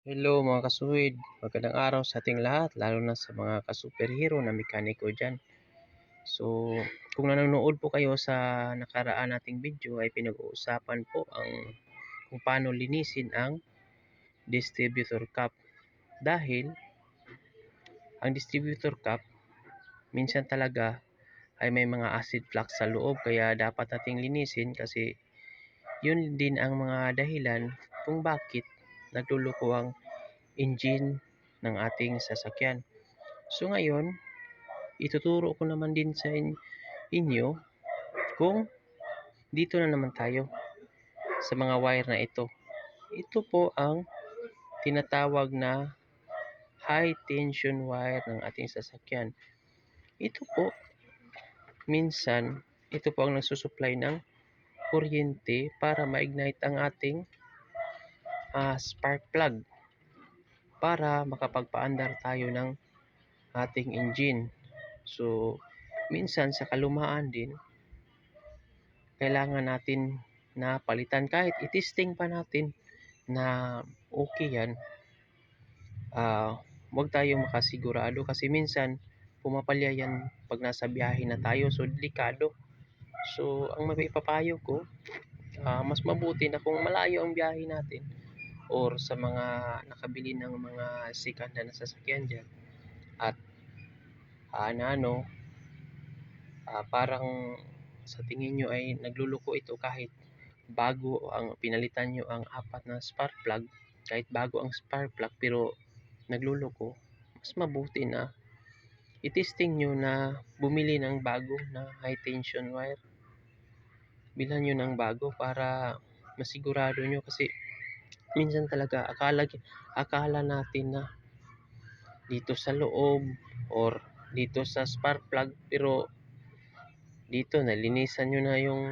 Hello mga kasuhid, magandang araw sa ating lahat, lalo na sa mga ka-superhero na mekaniko dyan. So, kung nanonood po kayo sa nakaraan nating video ay pinag-uusapan po ang kung paano linisin ang distributor cap. Dahil ang distributor cap minsan talaga ay may mga acid flux sa loob kaya dapat nating linisin kasi yun din ang mga dahilan kung bakit nagluluko ang engine ng ating sasakyan. So ngayon, ituturo ko naman din sa inyo kung dito na naman tayo sa mga wire na ito. Ito po ang tinatawag na high tension wire ng ating sasakyan. Ito po, minsan, ito po ang nagsusupply ng kuryente para ma-ignite ang ating spark plug para makapagpaandar tayo ng ating engine. So, minsan sa kalumaan din, kailangan natin na palitan kahit i-testing pa natin na okay yan. Huwag tayong makasigurado kasi minsan pumapalya yan pag nasa biyahe na tayo, so delikado. So ang maipapayo ko, mas mabuti na kung malayo ang biyahe natin or sa mga nakabili ng mga second hand na sasakyan dyan at parang sa tingin nyo ay nagluluko ito kahit bago ang pinalitan nyo ang apat na spark plug, kahit bago ang spark plug pero nagluluko, mas mabuti na i-testing nyo na bumili ng bago na high tension wire. Bilhan nyo ng bago para masigurado nyo kasi minsan talaga akala natin na dito sa loob or dito sa spark plug pero dito nalinisan nyo na yung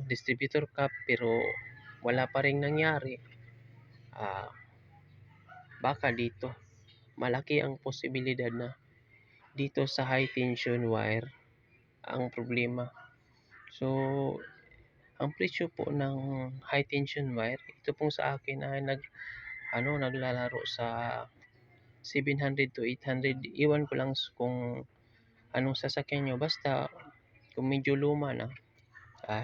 distributor cap pero wala pa ring nangyari. Baka dito malaki ang posibilidad na dito sa high tension wire ang problema. So ang presyo po ng high tension wire, ito pong sa akin ay naglalaro sa 700 to 800. Iwan ko lang kung anong sasakyan nyo, basta kung medyo luma na,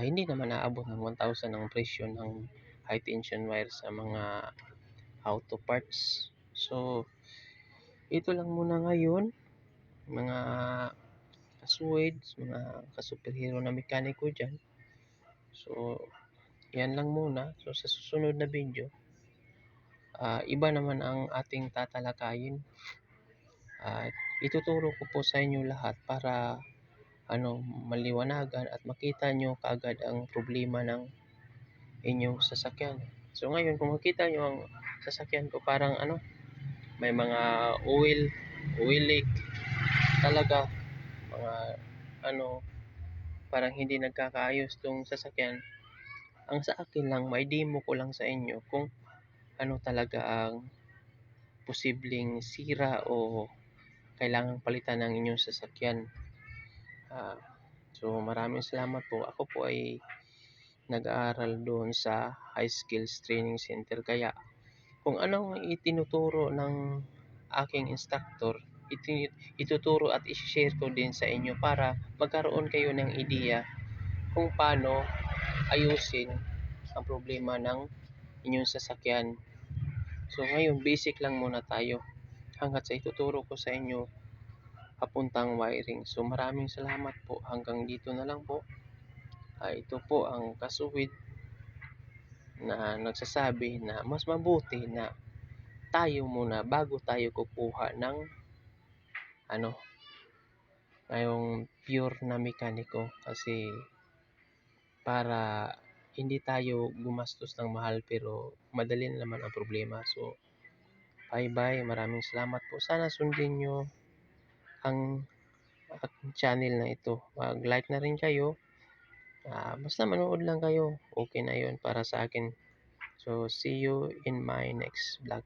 hindi naman naabot ng 1,000 ang presyo ng high tension wire sa mga auto parts. So ito lang muna ngayon mga kasuwid, mga ka-superhero na mekaniko dyan. So yan lang muna. So sa susunod na video, iba naman ang ating tatalakayin. Ituturo ko po sa inyo lahat para maliwanagan at makita nyo kaagad ang problema ng inyong sasakyan. So ngayon kung makita nyo ang sasakyan ko parang may mga oil leak talaga, mga parang hindi nagkakaayos tong sasakyan. Ang sa akin lang, may demo ko lang sa inyo kung ano talaga ang posibleng sira o kailangang palitan ng inyong sasakyan. So maraming salamat po. Ako po ay nag-aaral doon sa High Skills Training Center kaya kung anong itinuturo ng aking instructor, ituturo at i-share ko din sa inyo para magkaroon kayo ng ideya kung paano ayusin ang problema ng inyong sasakyan. So ngayon basic lang muna tayo hanggat sa ituturo ko sa inyo papuntang wiring. So maraming salamat po, hanggang dito na lang po. Ito po ang kasuwid na nagsasabi na mas mabuti na tayo muna bago tayo kukuha ng ngayong pure na mekaniko kasi para hindi tayo gumastos ng mahal pero madali na naman ang problema. So bye, maraming salamat po. Sana sundin nyo ang channel na ito. Mag-like na rin kayo. Basta manood lang kayo, okay na yun para sa akin. So see you in my next vlog.